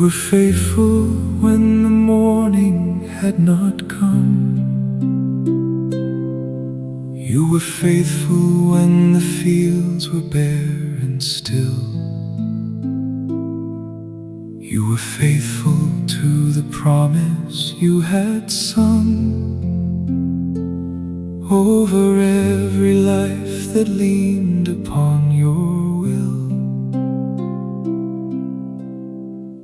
were faithful when the morning had not come. You were faithful when the fields were bare and still. You were faithful to the promise you had sung over every life that leaned upon your will.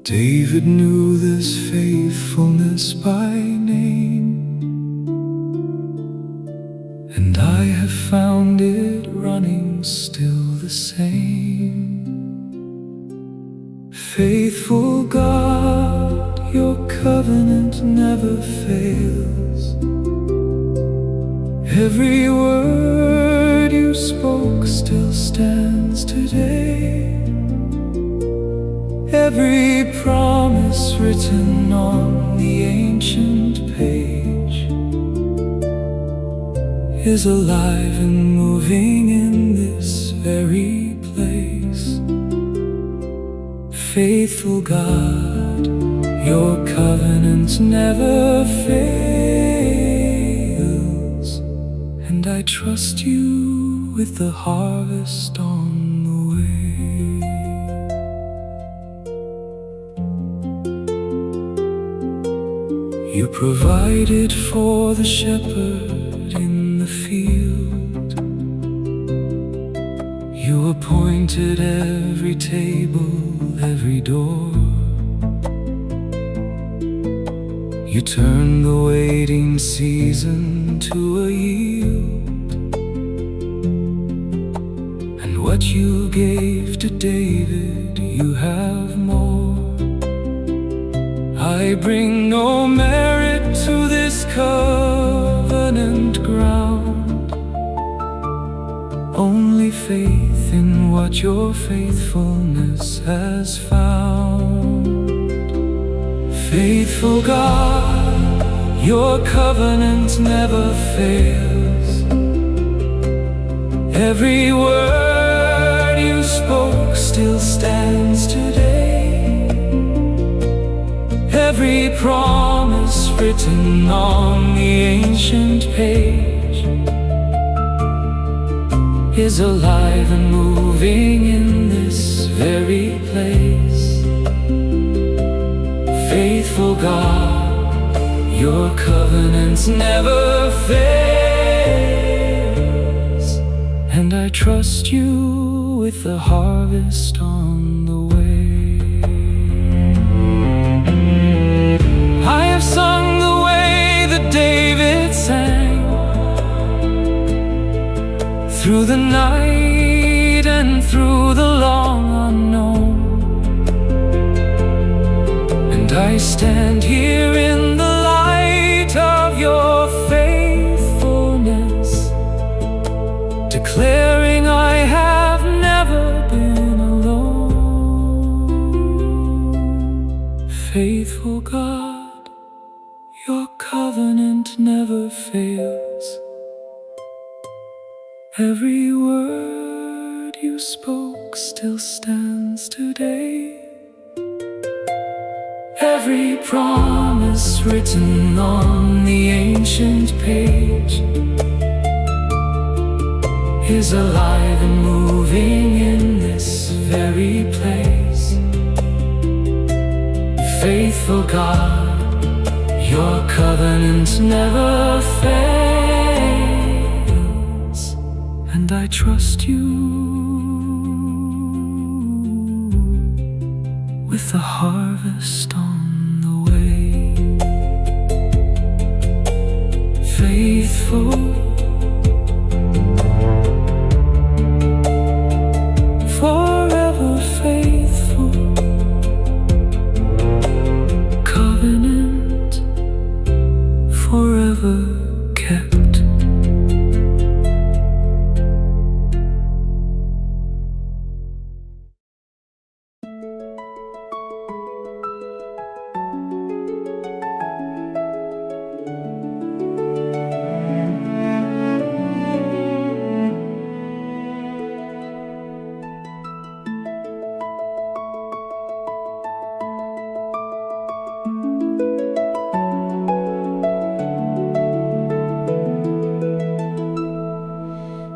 David knew this faithfulness by name, and I have found it running still the same. Faithful God, your covenant never fails. Every word you spoke still stands today. Every promise written on the ancient page is alive and moving in this very place. Faithful God, your covenant never fails, and I trust you with the harvest on the way. You provided for the shepherd in the field. You appointed every table, every door. You turned the waiting season to a yield, and what you gave to David, you have more. I bring no merit to this covenant ground, only faith in what your faithfulness has found. Faithful God, your covenant never fails. Every word you spoke still stands today. Every promise written on the ancient page is alive and moving in this very place. Faithful God, your covenant never fails, and I trust you with the harvest on the way. I have sung the way that David sang, through the night and through the long unknown. And I stand here in the light of your faithfulness, declaring I have never been alone. Faithful God, your covenant never fails. Every word you spoke still stands today. Every promise written on the ancient page is alive and moving in this very place. Faithful God, your covenant never fails, and I trust you with the harvest on the way. Faithful, forever faithful, covenant forever kept.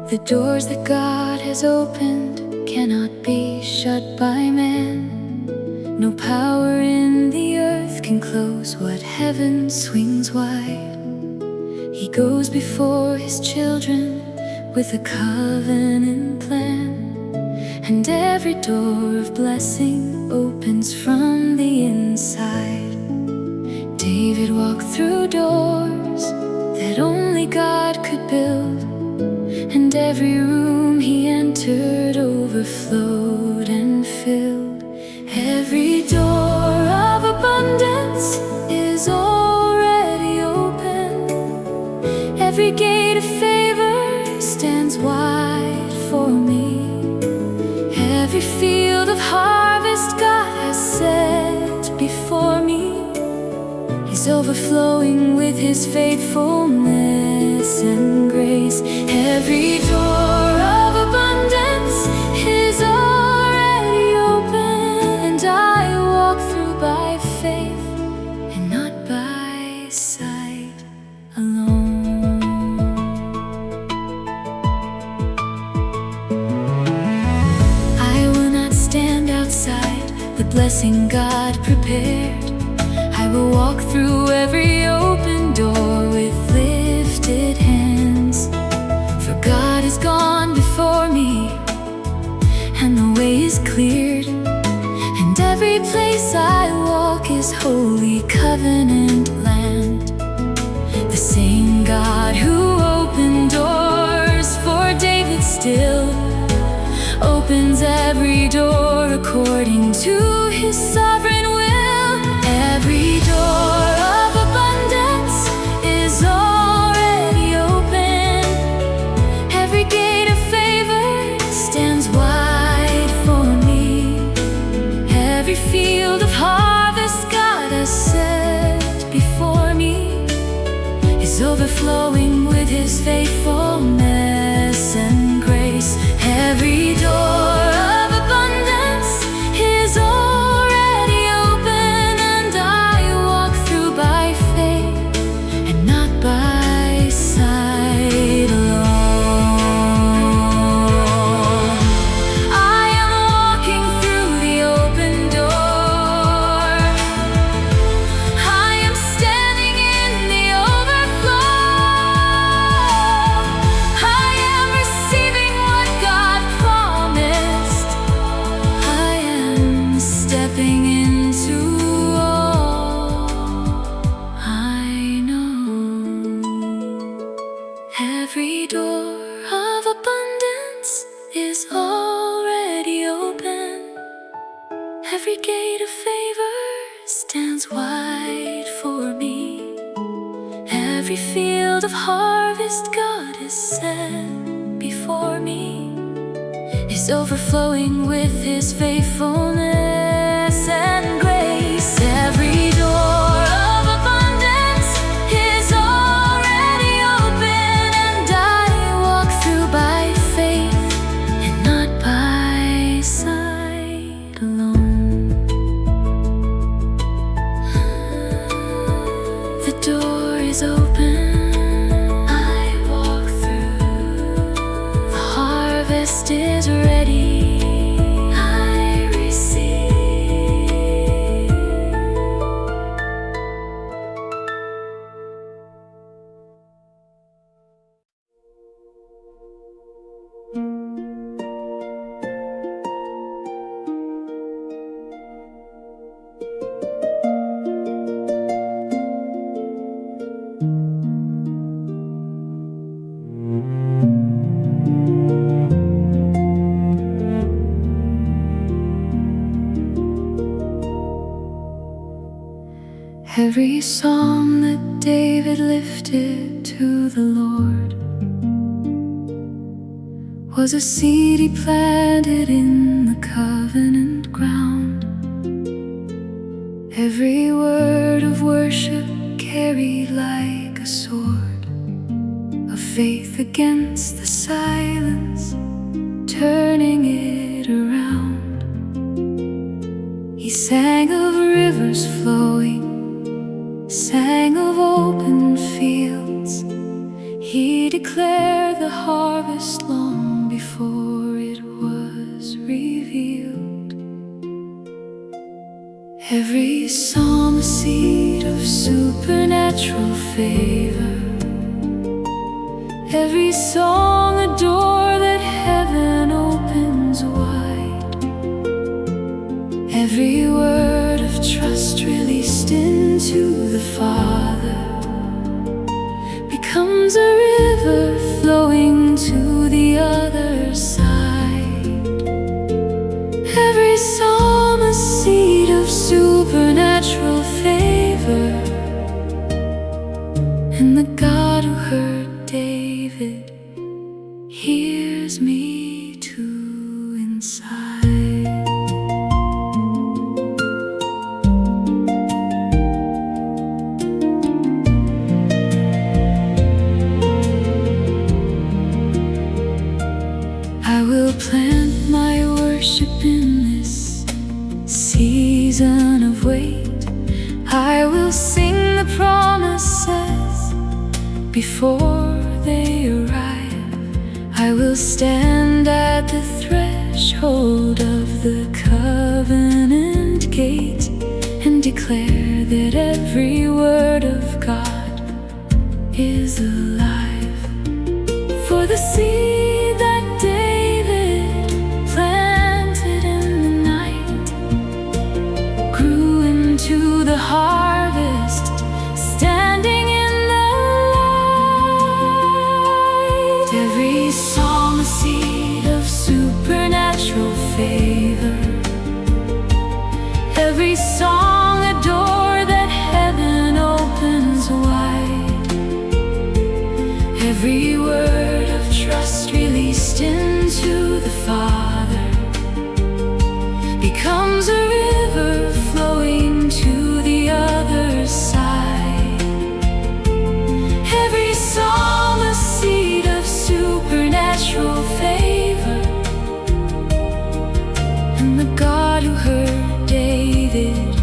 The doors that God has opened cannot be shut by man. No power in the earth can close what heaven swings wide. He goes before his children with a covenant plan, and every door of blessing opens from the inside. David walked through doors that only God could build, and every room he entered overflowed and filled. Every door of abundance is already open. Every gate of favor stands wide for me. Every field of harvest God has set before me is overflowing with his faithfulness and grace. Every door of abundance is already open, and I walk through by faith and not by sight alone. I will not stand outside the blessing God prepared. I will walk through every open door with lifted hands, for God has gone before me, and the way is cleared, and every place I walk is holy covenant land. The same God who opened doors for David still opens every door according to his sovereign will. Every door of abundance is already open. Every gate of favor stands wide for me. Every field of harvest God has set before me is overflowing with his faithfulness and grace. Every door of abundance is already open, and I walk through by faith and not by sight alone. I am walking through the open door. I am standing in the overflow. I am receiving what God promised. I am stepping into all I know. Every door of abundance is already open. Every gate of favor stands wide for me. Every field of harvest God has set before me is overflowing with his faithfulness and grace. Every door of abundance is already open, and I walk through by faith and not by sight alone. The door is open. I walk through. The harvest is ready. I receive. Every song that David lifted to the Lord was a seed he planted in the covenant ground. Every word of worship carried like a sword of faith against the silence, turning it around. He sang of rivers flowing, sang of open fields. He declared the harvest long supernatural favor. Every song a door that heaven opens wide. Every word of trust released into the Father becomes a river flowing to the other side. Every psalm a seed of supernatural favor, and the God who heard David hears me too inside. I will plant my worship in this season of wait. I will sing the promises before they arrive. I will stand at the threshold of the covenant gate and declare that every word of God is alive. For the seed that David planted in the night grew into the harvest, standing in the light. Every psalm a seed of supernatural favor. Every song a door that heaven opens wide. Every word of trust released into the Father becomes a river flowing to the other side. Every psalm a seed of supernatural favor, and the God who heard David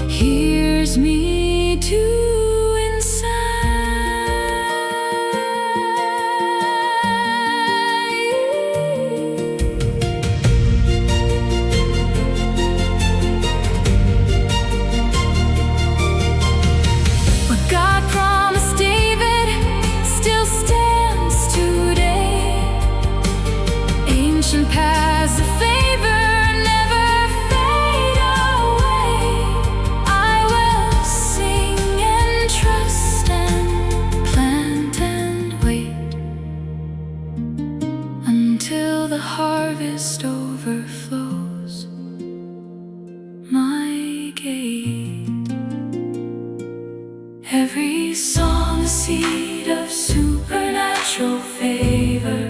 hears me too inside. What God promised David still stands today. Ancient paths of favor never fade away. I will sing and trust and plant and wait until the harvest overflows my gate. Every song a seed of supernatural favor.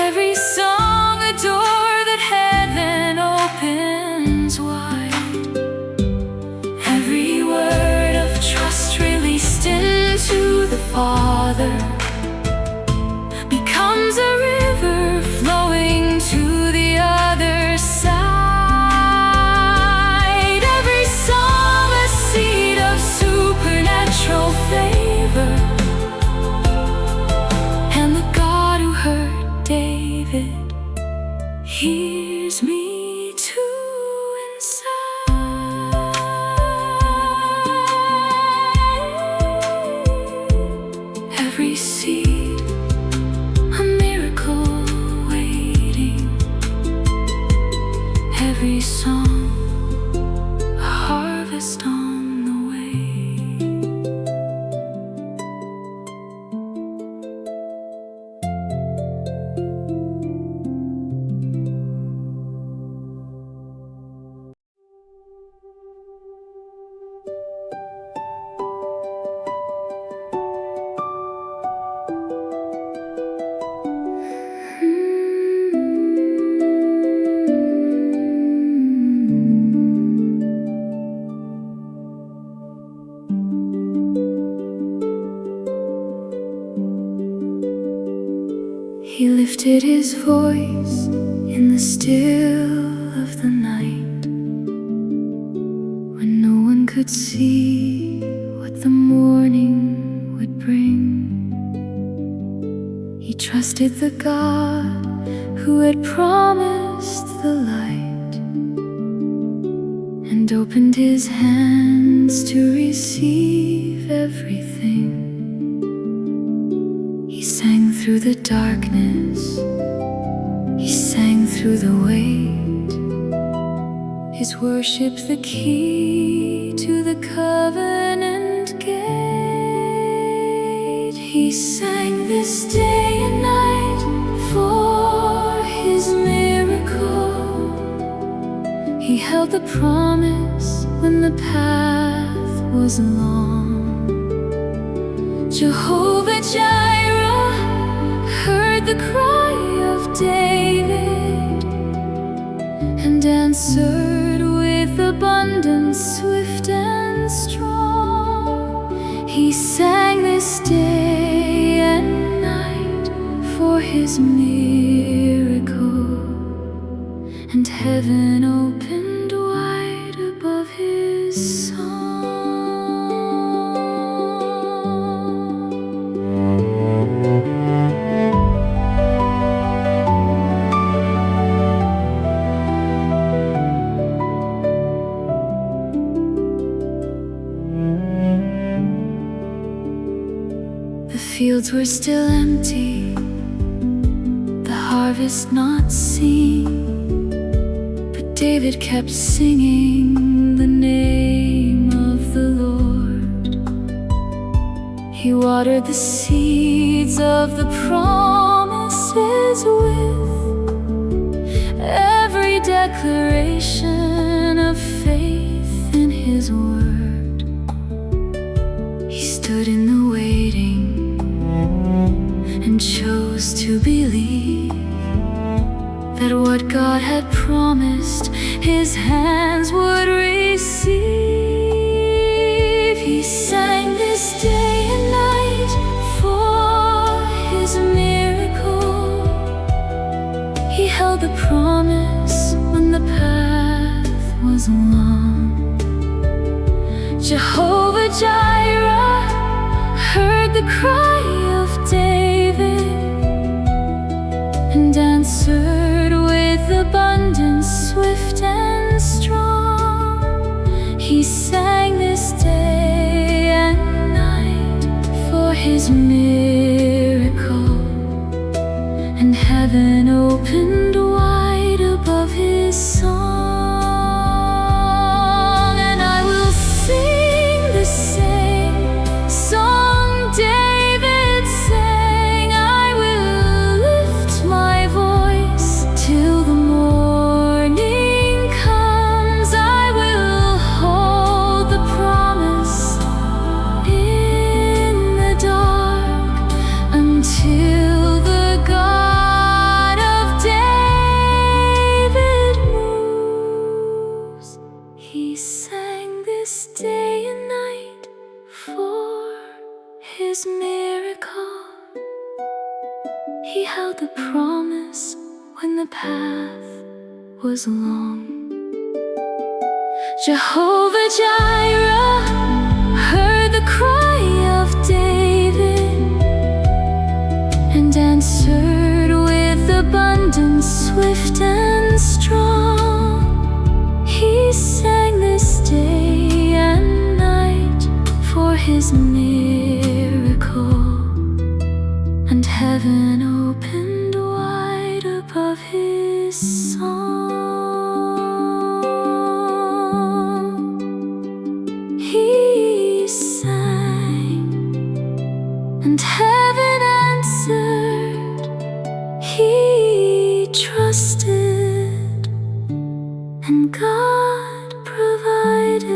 Every song a door that heaven opens wide. Every word of trust released into the Father becomes a river flowing to the other side. Every psalm a seed of supernatural favor, and the God who heard David hears me too inside. Every seed a miracle waiting. Every song a harvest on the way. He lifted his voice in the still of the night, when no one could see what the morning would bring. He trusted the God who had promised the light, and and opened his hands to receive everything. He sang through the darkness, he sang through the weight. His worship the key to the covenant gate. He sang this day and night for his miracle. He held the promise when the path was long. Jehovah Jireh heard the cry of David and answered with abundance, swift and strong. He sang this day and night for his miracle, and heaven opened wide above his song. The fields were still empty, the harvest not seen, but David kept singing the name of the Lord. He watered the seeds of the promises with every declaration of faith in his word. He stood in the waiting and chose to believe that what God had promised his hands would receive. He sang this day and night for his miracle. He held the promise when the path was long. Jehovah Jireh heard the cry of David and answered with abundance, swift and strong. He sang this day and night for his miracle, and heaven opened wide above his song. And I will sing the same song David sang. I will lift my voice till the morning comes. I will hold the promise in the dark until the God of David moves. He sang this day and night for his miracle. He held the promise when the path was long. Jehovah Jireh heard the cry of David and answered with abundance, swift and strong. He sang this day and night for his miracle, and heaven opened wide above his song. He sang, and heaven answered. He trusted, and God provided.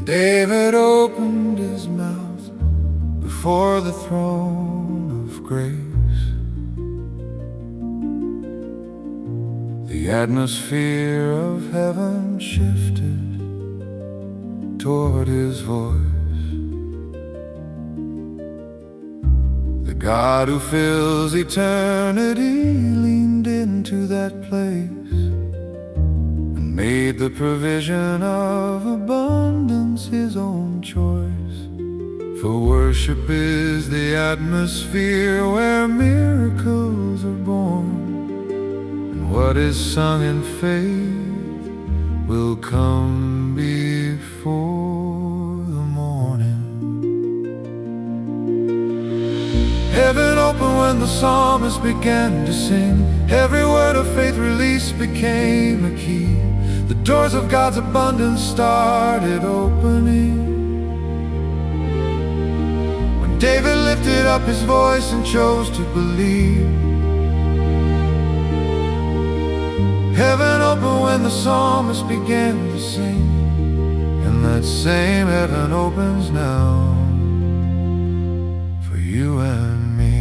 David opened his mouth before the throne of grace. The atmosphere of heaven shifted toward his voice. The God who fills eternity leaned into that place and made the provision of abundance his own choice. For worship is the atmosphere where miracles are born, and what is sung in faith will come before the morning. Heaven opened when the psalmist began to sing. Every word of faith released became a key. The doors of God's abundance started opening. When David lifted up his voice and chose to believe, heaven opened when the psalmist began to sing, and that same heaven opens now for you and me.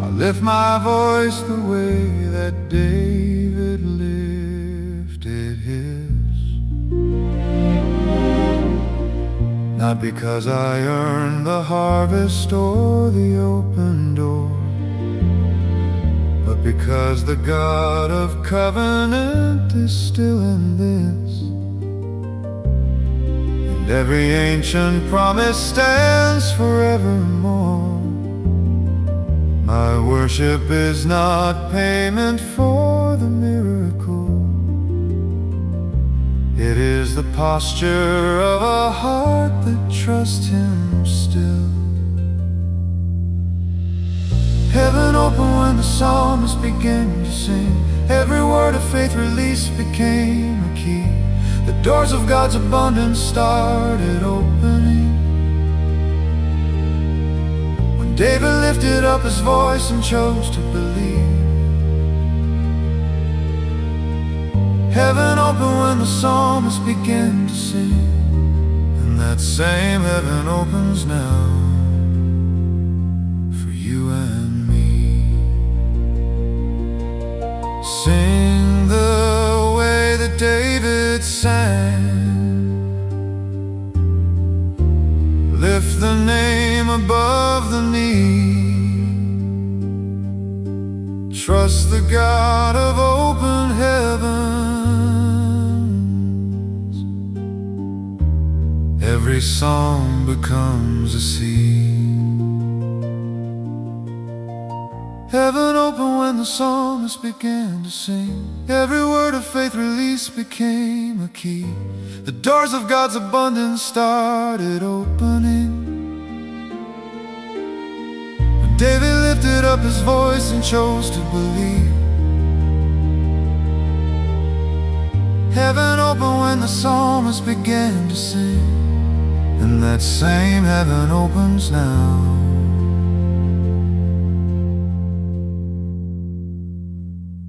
I lift my voice the way that David lifted his, not because I earned the harvest or the open door, but because the God of covenant is still in this, and every ancient promise stands forevermore. My worship is not payment for the miracle. It is the posture of a heart that trusts him still. Heaven opened when the psalmist began to sing. Every word of faith released became a key. The doors of God's abundance started opening. When David lifted up his voice and chose to believe, heaven opened when the psalmist began to sing, and that same heaven opens now for you and me. Sing the way that David sang. Lift the name above the knee. Trust the God of open heavens. Every song becomes a sea. Heaven opened when the psalmist began to sing. Every word of faith released became a key. The doors of God's abundance started opening. When David lifted up his voice and chose to believe, heaven opened when the psalmist began to sing, and that same heaven opens now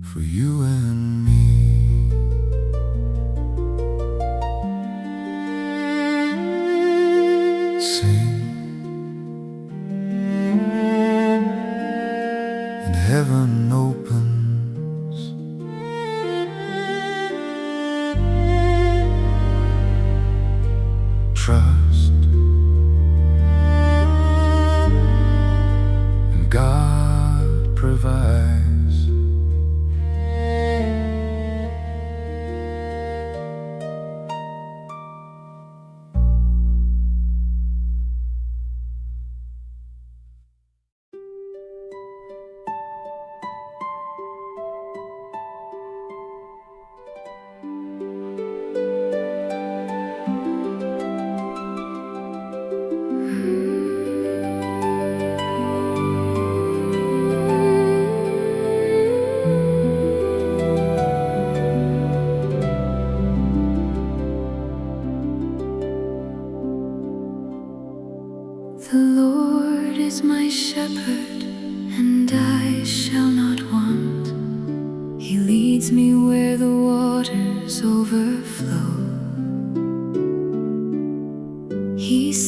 for you and me. Sing, and heaven opens. Trust, and God provides. The Lord is my shepherd, and I shall not want. He leads me where the waters overflow.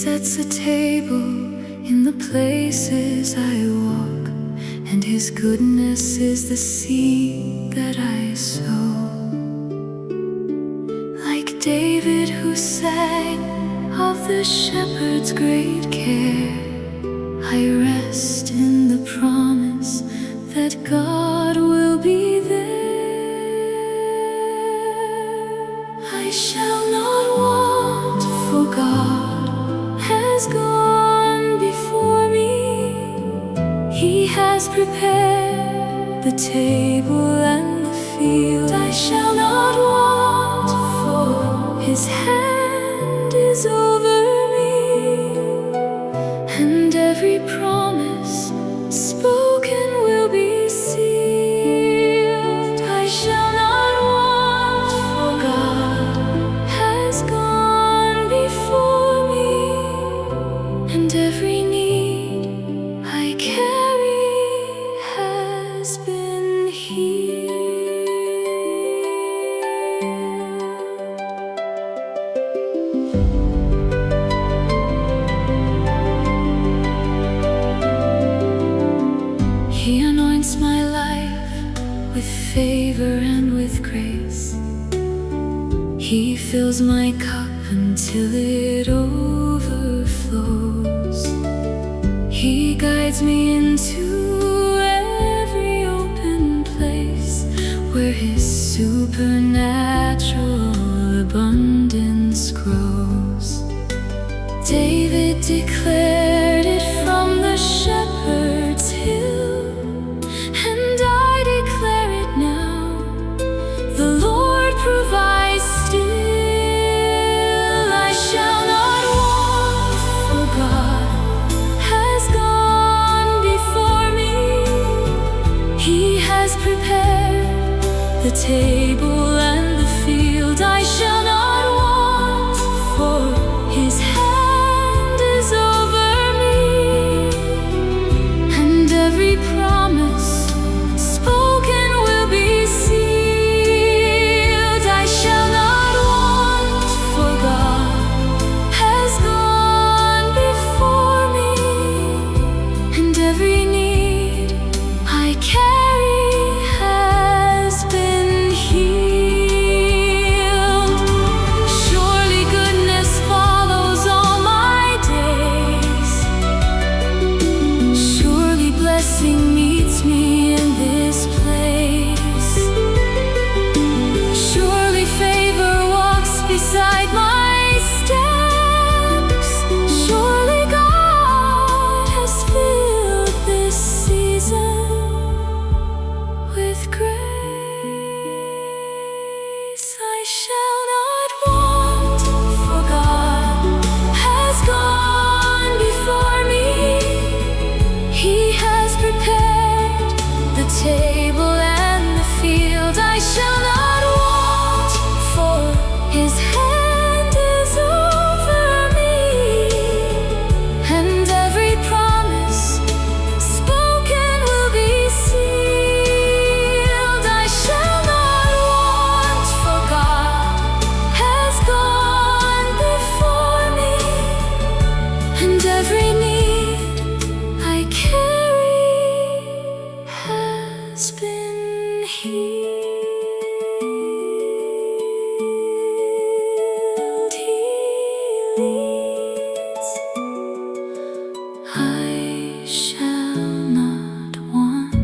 sets a table in the places I walk, and His goodness is the seed that I sow. Like David who sang of the shepherd's great care, I rest in the promise that God will be there. I shall not want, for God has gone before me. He has prepared the table and the field. I shall not want, for His hand is over me, and every promise spoken will be sealed. I shall not want, for God has gone before me, and every need I carry has been healed. He anoints my life with favor and with grace. He fills my cup until it overflows. He guides me into every open place where His supernatural abundance grows. David declared it from the shepherd's hill, and I declare it now. The Lord provides still. I shall not want, for God has gone before me. He has prepared the table and the field. I shall not want, for His hand is over me, and every promise spoken will be sealed. I shall not want, for God has gone before me, and every need I carry has been healed. Surely goodness follows all my days. Surely blessing meets me in this place. Surely favor walks beside my steps. Surely God has filled this season with grace. I shall not want, for God has gone before me. He has prepared the table and the field. I shall not want, for His hand is over me, and every promise spoken will be sealed. I shall not want, for God has gone before me, and every need I carry has been healed. He leads, I shall not want.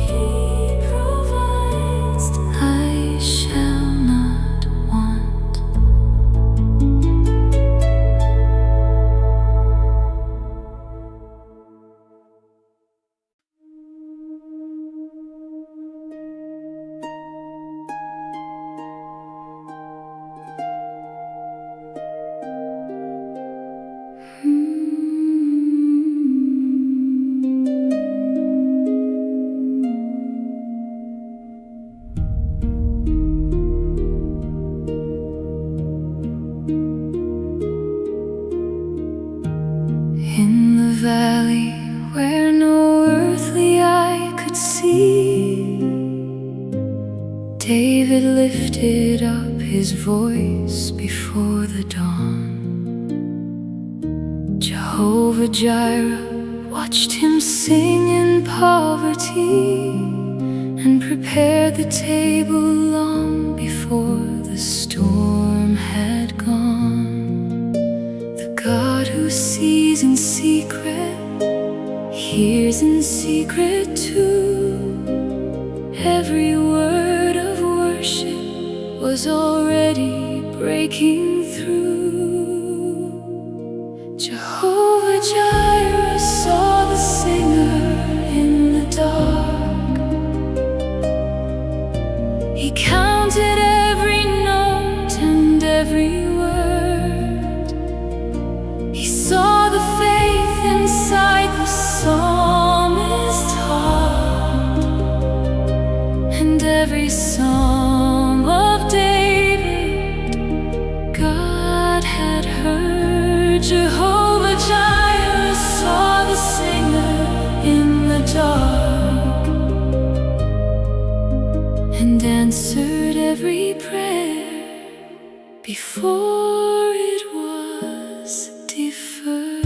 He provides, I shall not want. In the valley where no earthly eye could see, David lifted up his voice before the dawn. Jehovah Jireh watched him sing in poverty and prepared the table long before the storm had gone. The God who sees in secret hears in secret too. Every word of worship was already breaking through. Jehovah Jireh saw the singer in the dark. He counted every note and every word. He saw the faith inside the psalmist's heart, and every psalm of David God had heard. Jehovah Jireh saw the singer in the dark and answered every prayer before it was deferred.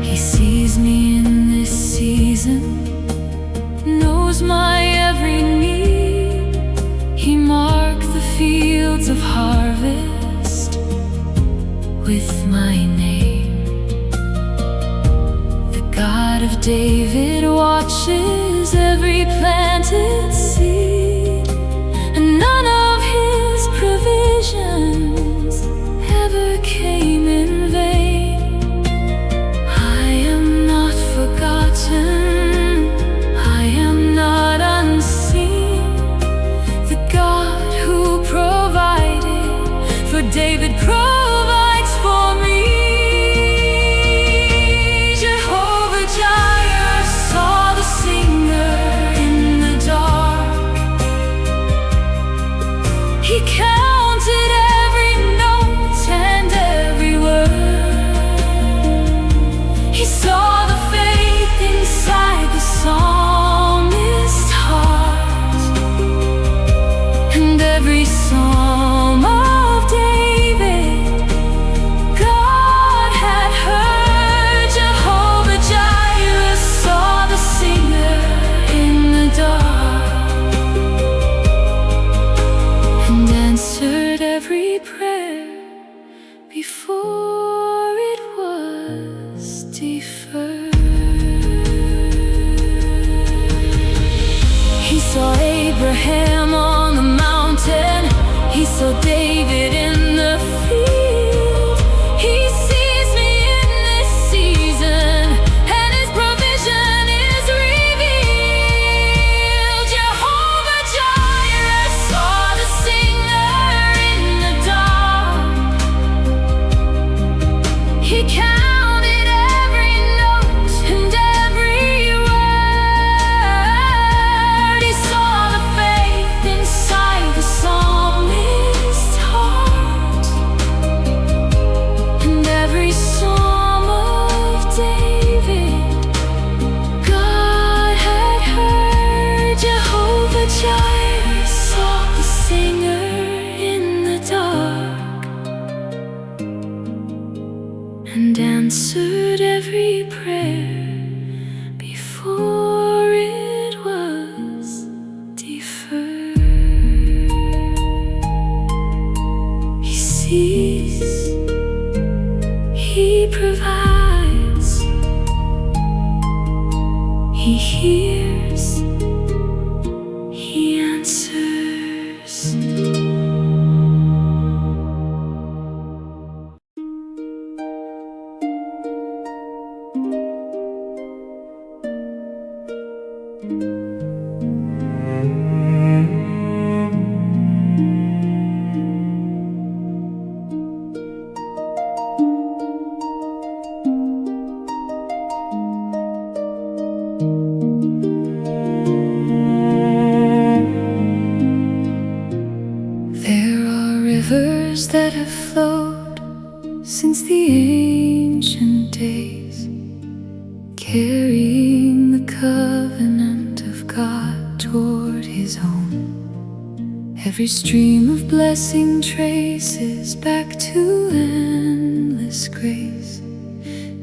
He sees me in this season, knows my every need. He marked the fields of harvest with my name. The God of David watches every planted seed, and none of his provisions ever came in vain. I am not forgotten, I am not unseen. The God who provided for David provides for me. Jehovah Jireh saw the singer in the dark. He counted every note and every word. He saw the faith inside the psalmist's heart, and every psalm of David God had heard. Jehovah Jireh saw the singer in the dark and answered every prayer before it was deferred. He saw Abraham on the mountain, he saw David in the field. He sees me in this season, and his provision is revealed. Jehovah Jireh saw the singer in the dark. He counted every note and every word. He saw the faith inside the psalmist's heart, and every psalm of David God had heard. Jehovah Jireh saw the singer in the dark and answered every prayer before it was deferred. He sees, he provides, he hears, he answers. There are rivers that have flowed since the ancient days, carrying the covenant of God toward his own. Every stream of blessing traces back to endless grace,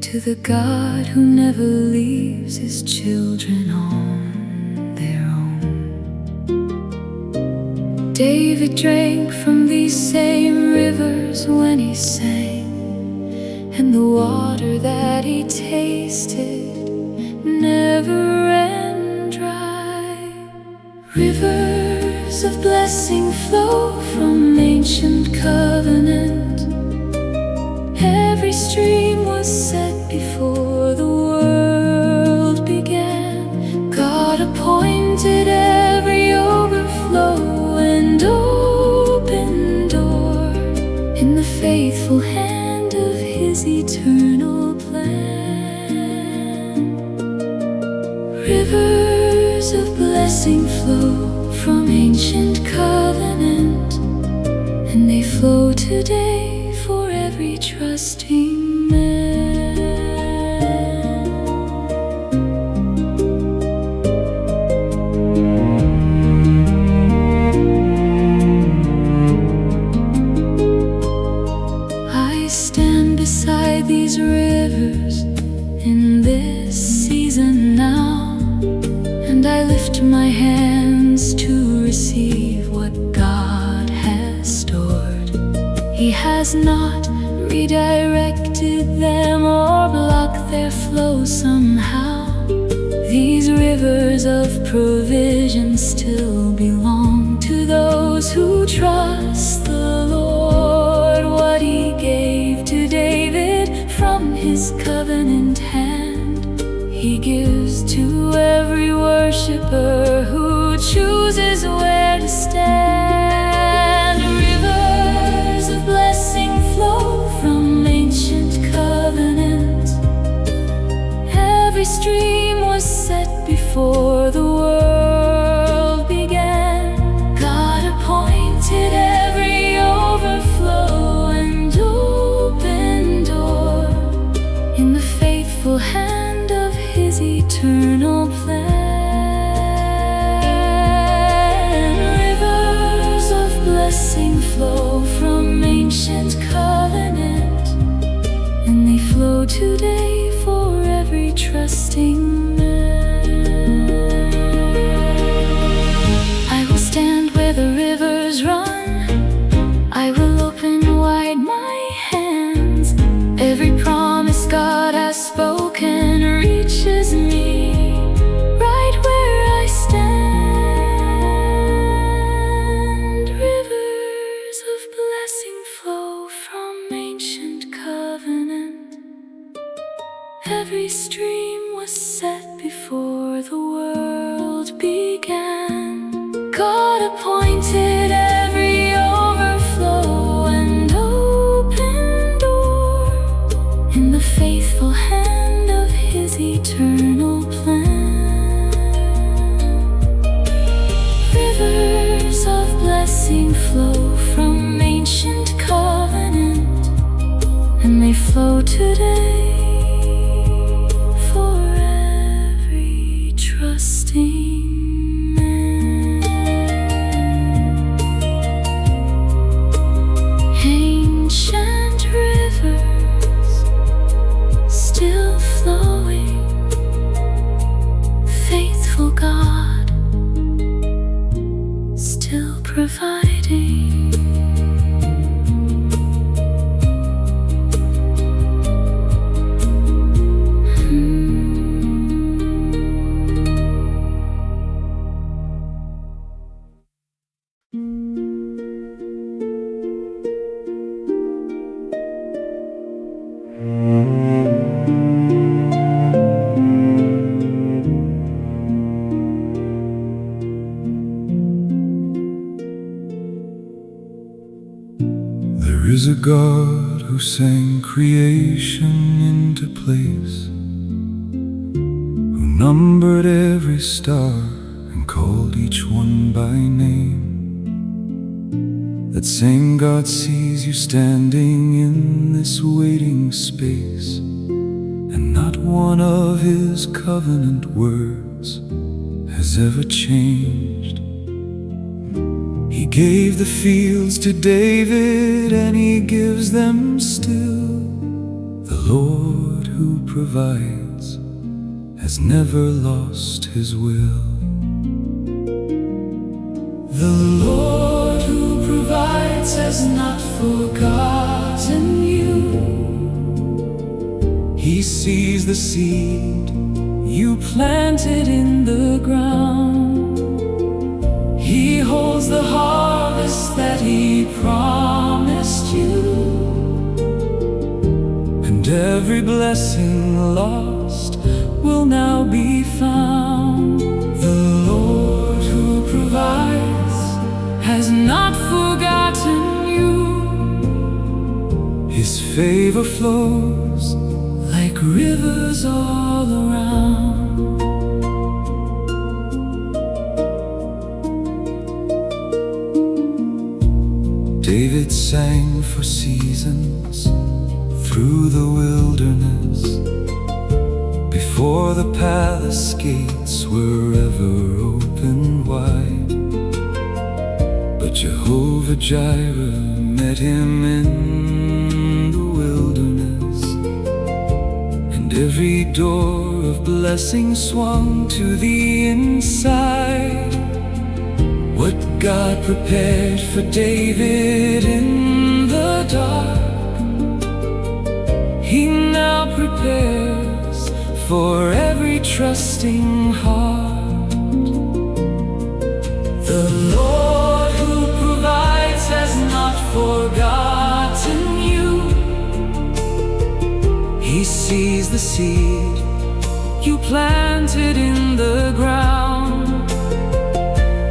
to the God who never leaves his children on their own. David drank from these same rivers when he sang, and the water that he tasted never ran dry. Rivers of blessing flow from ancient covenant. Every stream was set before the world began. God appointed every overflow and open door in the faithful hand of his eternal plan. Rivers of blessing flow from ancient covenant, and they flow today for every trusting man. I stand beside these rivers in this season now, and I lift my hands to receive what God has stored. He has not redirected them or blocked their flow somehow. These rivers of provision still belong to those who trust the Lord. What he gave to David from his covenant hand, he gives to every worshiper who chooses where to stand. Rivers of blessing flow from ancient covenant. Every stream was set before the world began. God appointed every overflow and open door in the faithful hand of his eternal plan. Rivers of blessing flow from ancient covenant, and they flow today for every trusting man. I will stand where the rivers run. I will open wide my hands. Every promise God has spoken reaches me right where I stand. Rivers of blessing flow from ancient covenant. Every stream was set before the world began. God appointed every overflow and open door in the faithful hand of his eternal plan. Rivers of blessing flow from ancient covenant, and they flow today for every trusting man. Ancient rivers still flowing, faithful God still providing. There is a God who sang creation into place, who numbered every star and called each one by name. That same God sees you standing in this waiting space, and not one of his covenant words has ever changed. He He gave the fields to David, and he gives them still. The Lord who provides has never lost his will. The Lord who provides has not forgotten you. He sees the seed You planted in the ground. He holds the harvest that He promised you. and every blessing lost Will now be found. The Lord who provides has not forgotten you. His favor flows Like rivers all around. David sang for seasons through the wilderness, before the palace gates were ever open wide. But Jehovah Jireh met him in the wilderness, and every door of blessing swung to the inside. What God prepared for David in the dark, He now prepares for every trusting heart. The Lord who provides has not forgotten you. He sees the seed You planted in the ground.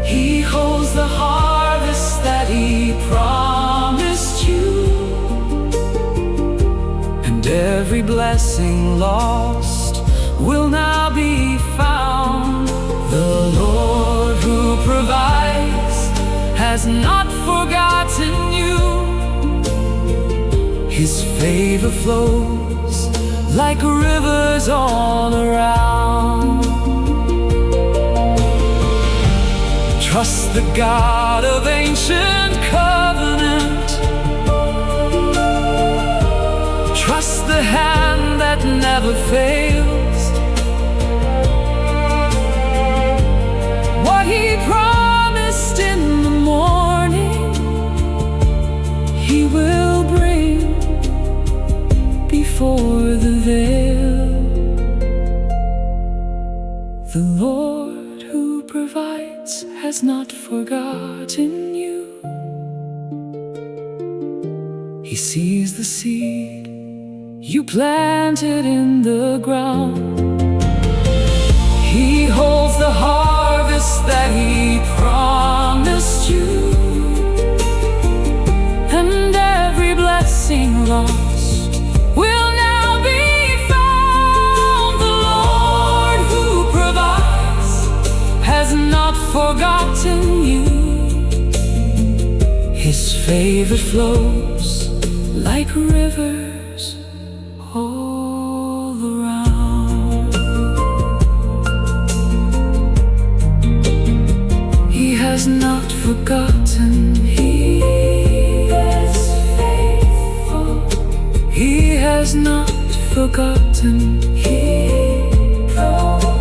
He holds the harvest that He promised you. and every blessing lost Will now be found. The Lord who provides has not forgotten you. His favor flows Like rivers all around. Trust the God of ancient covenant. Trust the hand that never fails. What He promised in the morning, He will bring before the veil. The Lord who provides has not forgotten you. He sees the seed You planted in the ground. He holds the harvest that He promised you, and every blessing lost will now be found. The Lord who provides has not forgotten you. His favor flows Like rivers all around. He has not forgotten. He is faithful. He has not forgotten. He provides.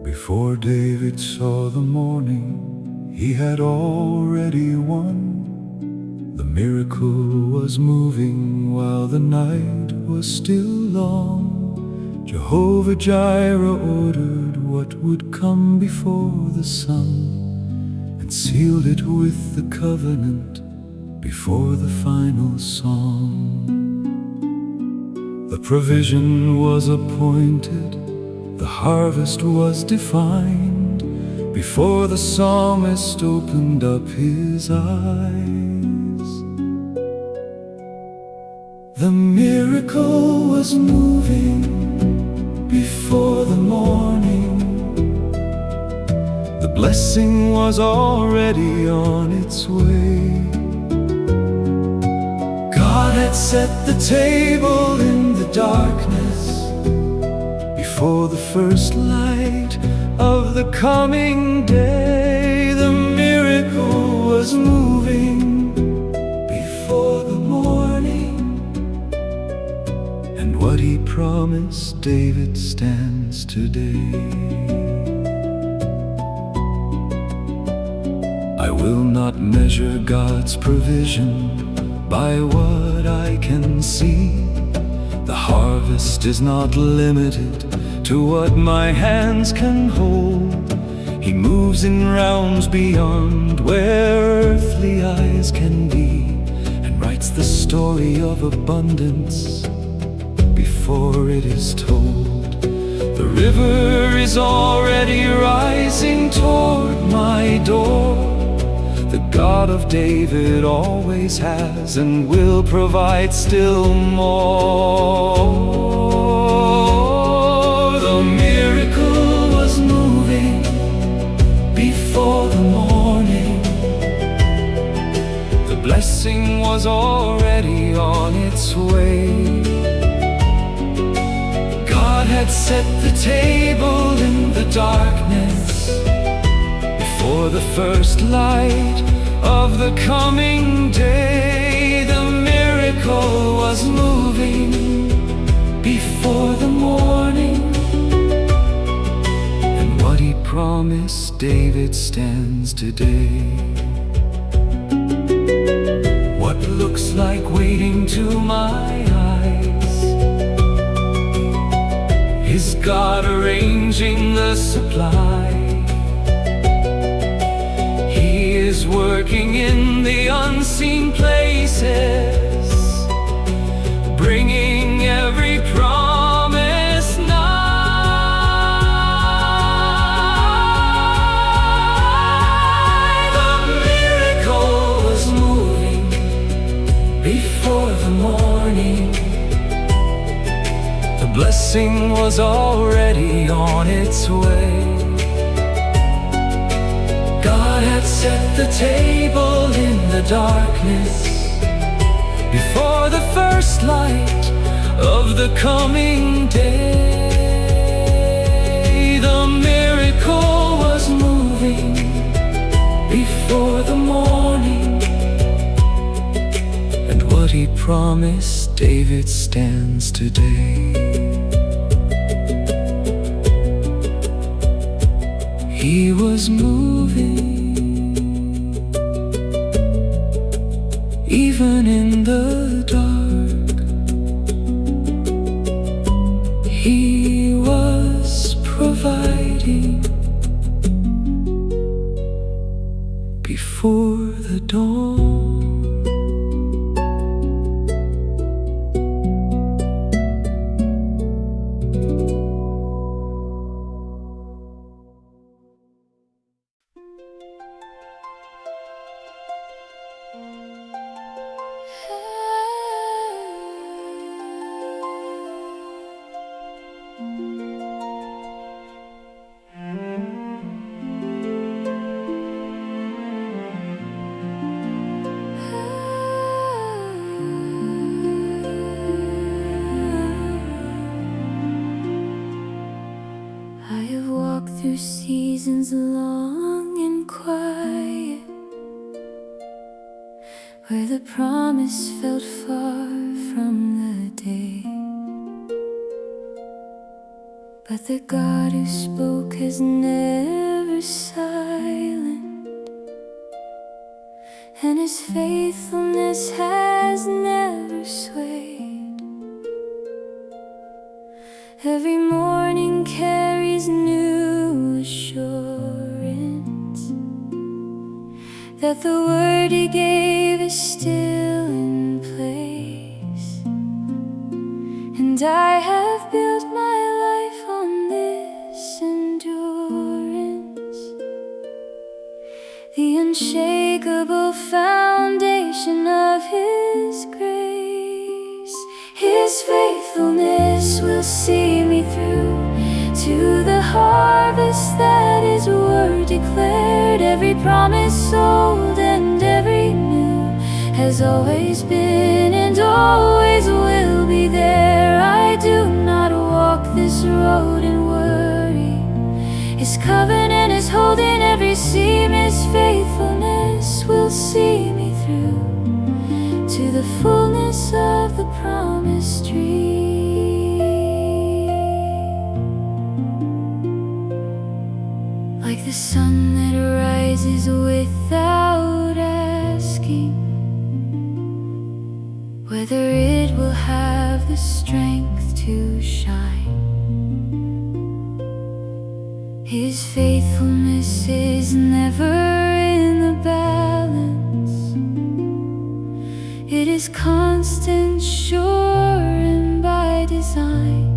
Before David saw the morning, he had already won. The miracle was moving while the night was still long. Jehovah Jireh ordered what would come before the sun, and sealed it with the covenant before the final song. The provision was appointed, the harvest was defined, before the psalmist opened up his eyes. The miracle was moving before the morning. The blessing was already on its way. God had set the table in the darkness before the first light of the coming day. The miracle was moving before the morning, and what he promised David stands today. I will not measure God's provision by what I can see. The harvest is not limited to what my hands can hold. He moves in realms beyond where earthly eyes can be, and writes the story of abundance before it is told. The river is already rising toward my door. The God of David always has and will provide still more. The miracle was moving before the morning. The blessing was already on its way. God had set the table in the darkness before the first light of the coming day. The miracle was moving before the morning, and what he promised David stands today. What looks like waiting to my eyes is God arranging the supply. He is working in the unseen places, bringing every promise nigh. The miracle was moving before the morning. The blessing was already on its way. God had set the table in the darkness before the first light of the coming day. The miracle was moving before the morning, and what he promised David stands today. He was moving even in the dark. He was providing before the dawn. I have walked through seasons long and quiet, where the promise felt far from the day. But the God who spoke is never silent, and his faithfulness has never swayed. Every morning carries new assurance that the word he gave is still in place. And I have built my life on this endurance. His faithfulness will see me through to the harvest that His word declared. Every promise old and every new has always been and always will be there. I do not walk this road in worry. His covenant is holding every seam. His faithfulness will see me through to the fullness of the promised tree. Like the sun that rises without asking whether it will have the strength to shine, His faithfulness is never in the balance. It is constant, sure, and by design.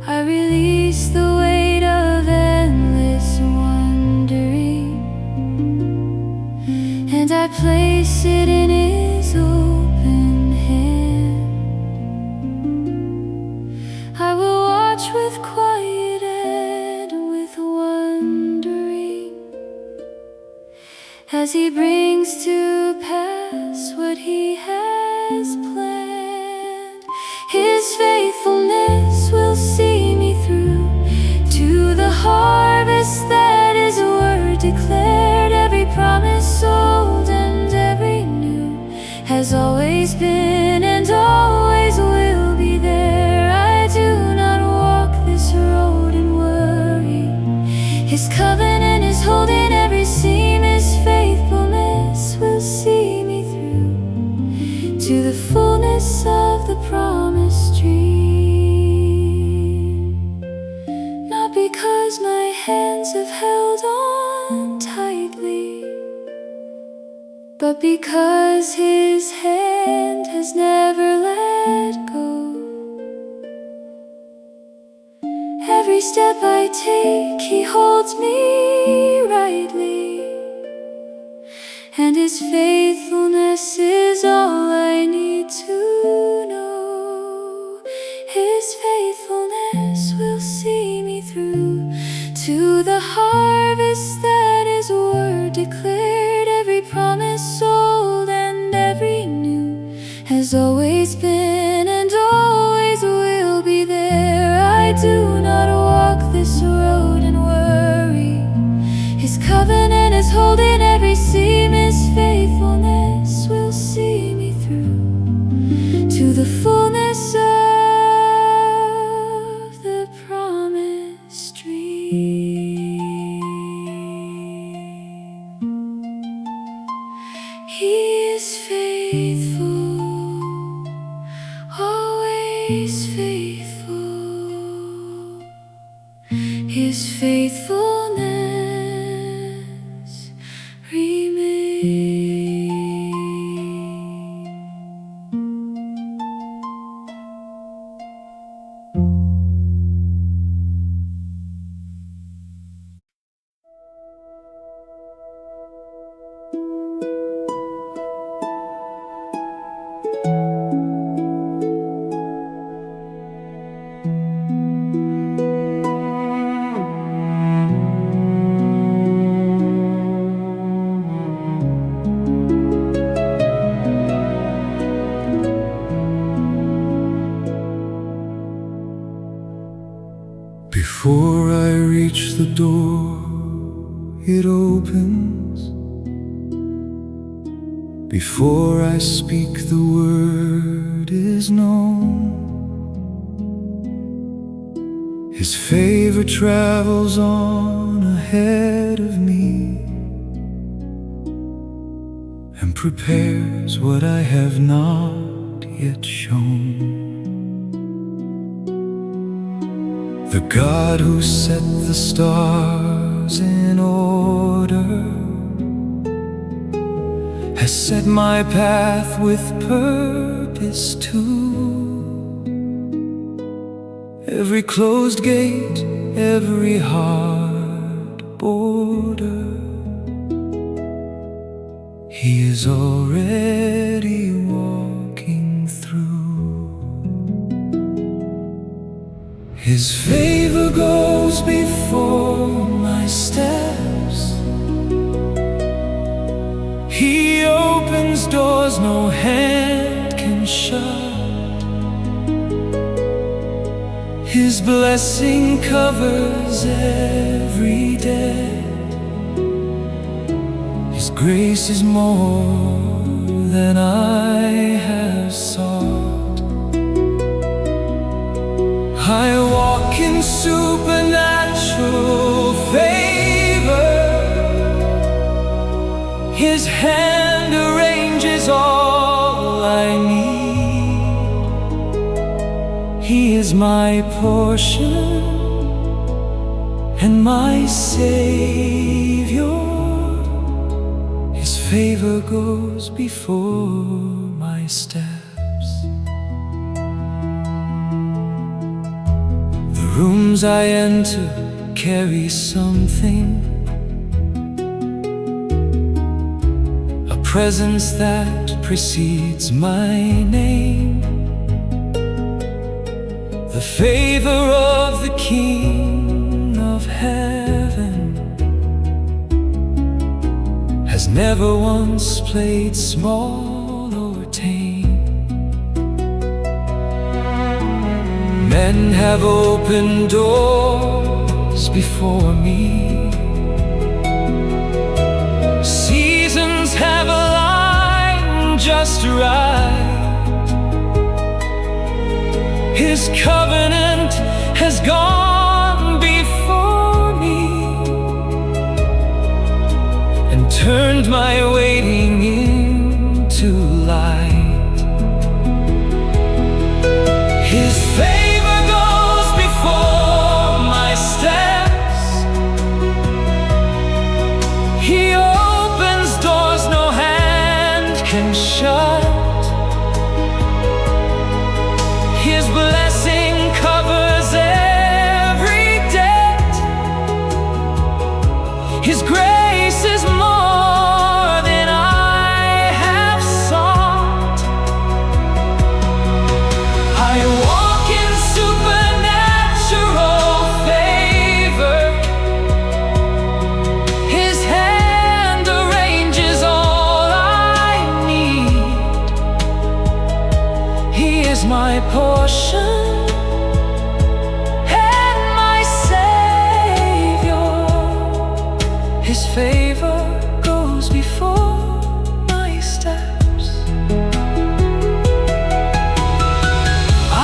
I release the weight of endless wondering, and I place it in His open hand. I will watch with quiet and with wondering as He brings to pass what He has planned. His faithfulness will see me through to the harvest that His word declared. Every promise old and every new has always been and always will be there. I do not walk this road in worry. His covenant is holding every seam. His faithfulness will see me through to the fullness of the promised dream. Not because my hands have held on tightly, but because His hand has never let go. Every step I take, He holds me rightly, and His faithfulness is all I need to know. His faithfulness will see me through to the harvest that His word declared. Every promise old and every new has always been and always will be there. I do not walk this road in worry. His covenant is holding every seam. His faithfulness will see me through to the fullness of the promised dream. He is faithful, always faithful. His faithfulness remains. Before I reach the door, it opens. Before I speak, the word is known. His favor travels on ahead of me and prepares what I have not yet shown. The God who set the stars in order has set my path with purpose too. Every closed gate, every hard border, He is already walking His favor goes before my steps. He opens doors no hand can shut. His blessing covers every day. His grace is more than I have sought. I walk in supernatural favor. His hand arranges all I need. He is my portion and my Savior. His favor goes before my steps. The rooms I enter carry something, a presence that precedes my name. The favor of the King of Heaven has never once played small or tame. Men have opened doors before me. Seasons have aligned just right. His covenant has gone before me and turned my waiting into light. His favor goes before my steps. He opens doors no hand can shut. His blessing covers every debt. His grace is more than I have sought. I walk in supernatural favor. His hand arranges all I need. He is my portion and my Savior. His favor goes before my steps.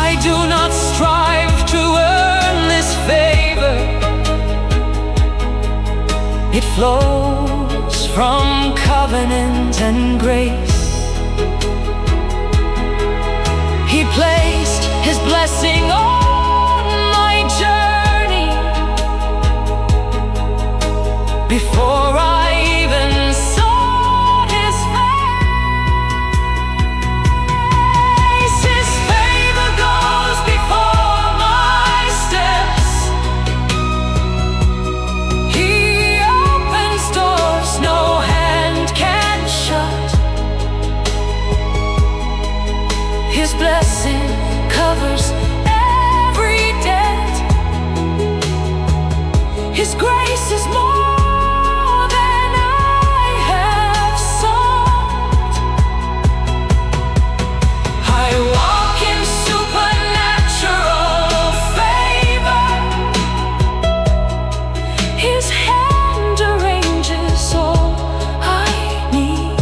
I do not strive to earn this favor. It flows from covenant and grace. He placed His blessing on my journey before I even saw His face. His favor goes before my steps. He opens doors no hand can shut. His blessing covers every debt. His grace is more than I have sought. I walk in supernatural favor. His hand arranges all I need.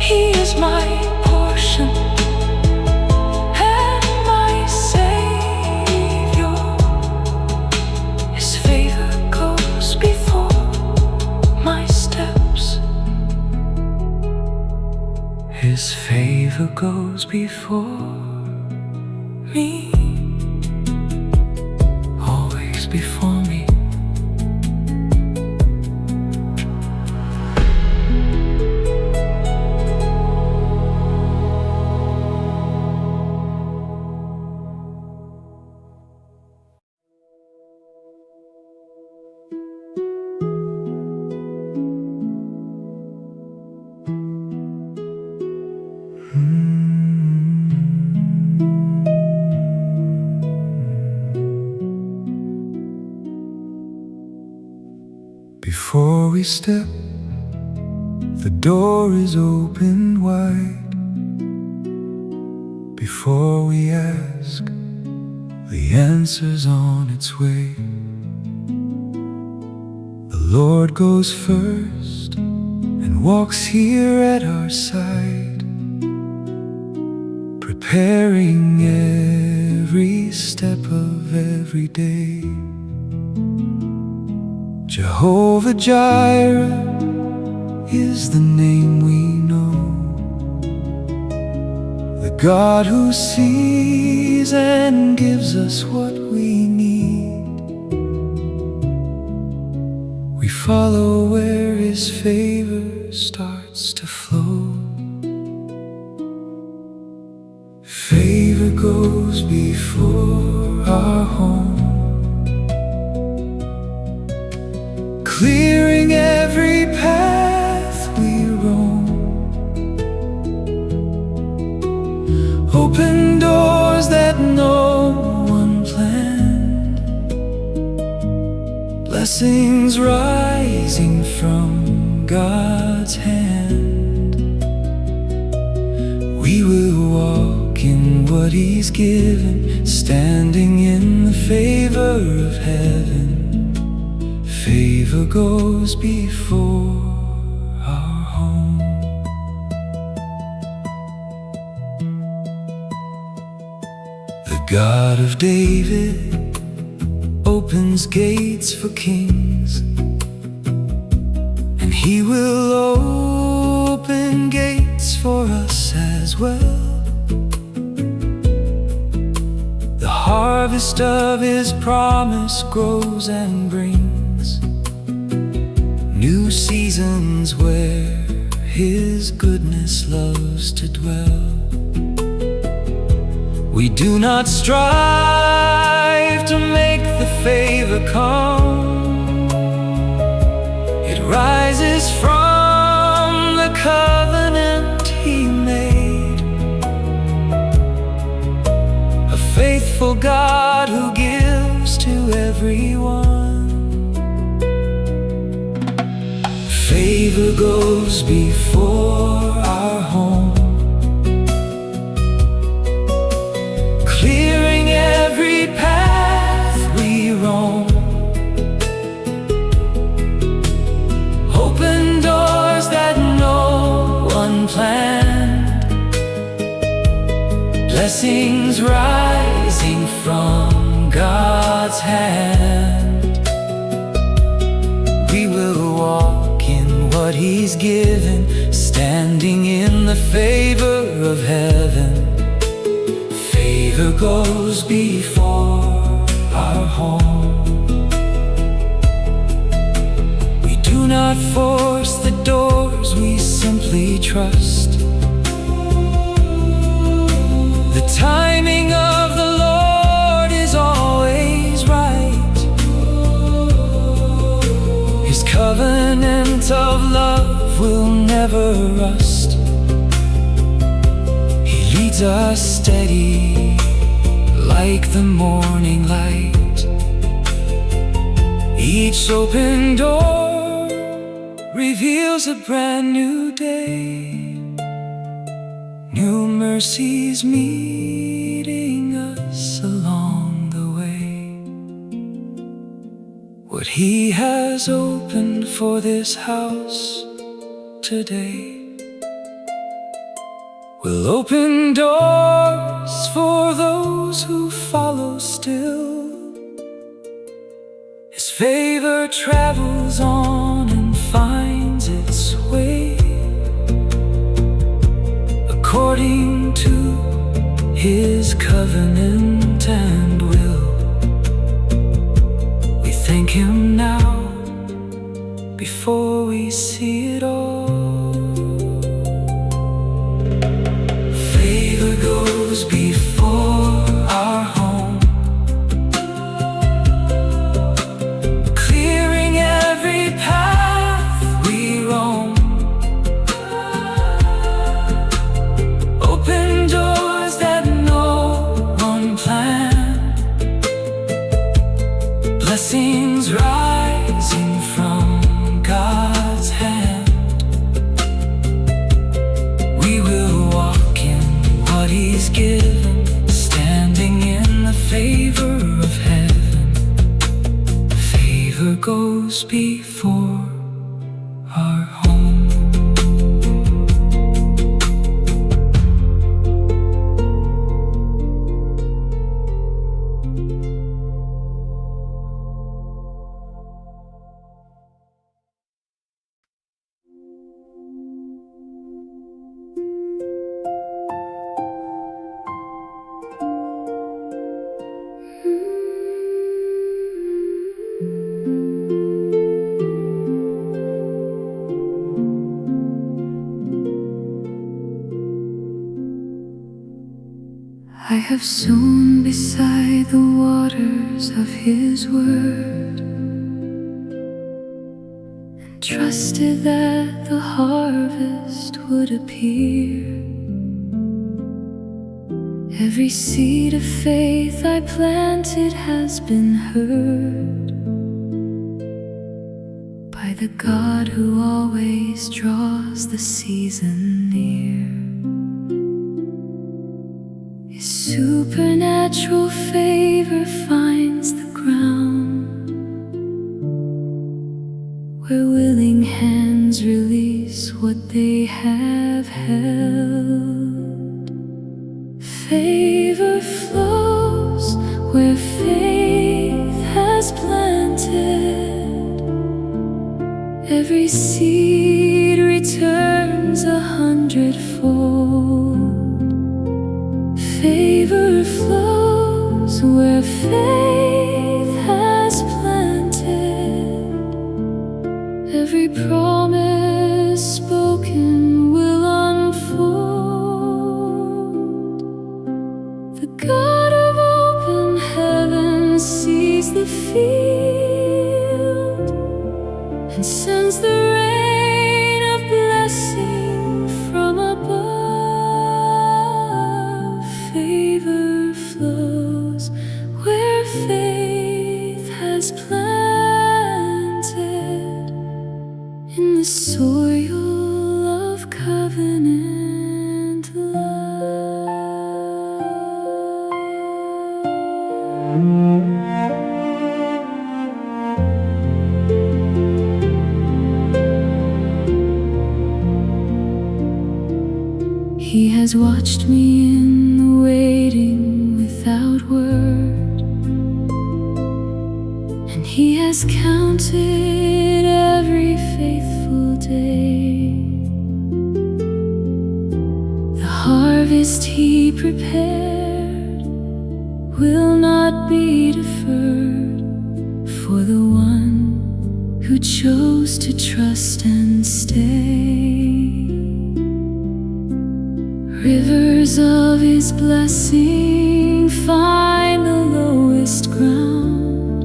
He is my portion and my Savior. His favor goes before my steps. His favor goes before me, always before me. we step, the door is open wide. Before we ask, the answer's on its way. The Lord goes first and walks here at our side, preparing every step of every day. Jehovah Jireh is the name we know, the God who sees and gives us what we need. We follow where His favor starts to flow. Favor goes before our home, clearing every path we roam. Open doors that no one planned, blessings rising from God's hand. We will walk in what He's given, standing in the favor of heaven. Favor goes before our home. The God of David opens gates for kings, and He will open gates for us as well. The harvest of His promise grows and brings new seasons where His goodness loves to dwell. We do not strive to make the favor come, it rises from the covenant He made. A faithful God who gives to everyone. Favor goes before our home, clearing every path we roam. Open doors that no one planned, blessings rising from God's hand. We will walk in what He's given, standing in the favor of heaven. Favor goes before our home. We do not force the doors, we simply trust the timing of the Lord is always right. His covenant of love will never rust. He leads us steady like the morning light. Each open door reveals a brand new day, new mercies meeting us along the way. What He has opened for this house today will open doors for those who follow still. His favor travels on and finds its way according to His covenant and will. We thank Him now before we see it all. Favor goes before our home, clearing every path we roam. Open doors that no one planned, blessings rising from God. us before our home. I have sown beside the waters of His word, and trusted that the harvest would appear. Every seed of faith I planted has been heard by the God who always draws the season near. His supernatural favor finds the ground where willing hands release what they have held. Favor flows where faith has planted. Every seed returns 100-fold. Favor flows where faith has planted. Every promise spoken will unfold. The God of open heaven sees the field and sends the rain of blessing from above. Favor flows where faith has planted, in the soil of covenant love. He has watched me in the waiting without word, and He has counted every faithful day. The harvest He prepared will not be deferred for the one who chose to trust and stay. Rivers of His blessing find the lowest ground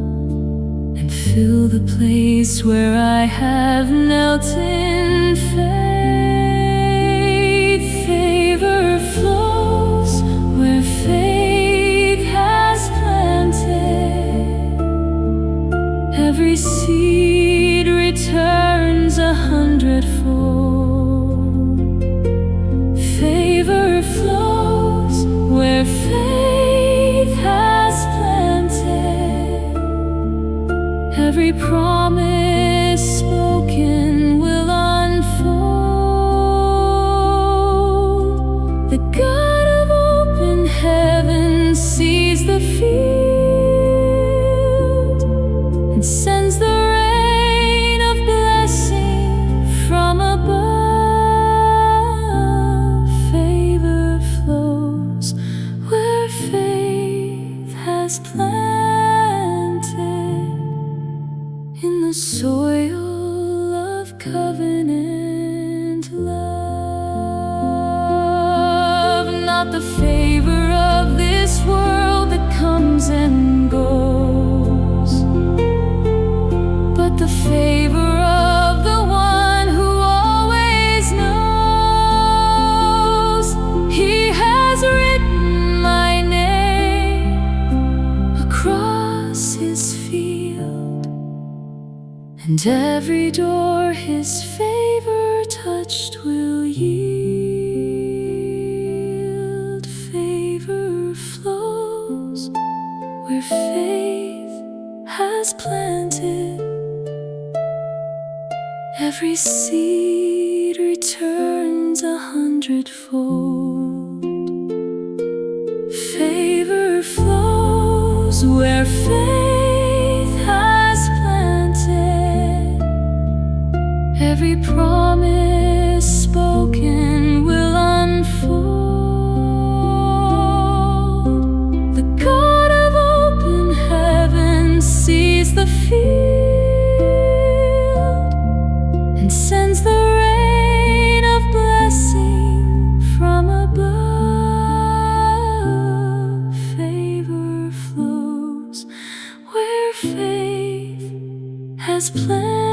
and fill the place where I have knelt in faith. Favor flows where faith has planted. Every seed returns 100-fold. Favor flows where faith has planted. Every promise spoken will unfold. The God of open heaven sees the field and sends the rain of blessing from above. Favor flows where faith has planted, in the soil of covenant love. Not the favor of this world that comes and goes, but the favor of the one who always knows. He has written my name across His field, and every door His favor touched will yield. Favor flows where faith has planted. Every seed returns 100-fold. Favor flows where faith has planted. Every promise spoken will unfold. The God of open heaven sees the field and sends the rain of blessing from above. Favor flows where faith has planted.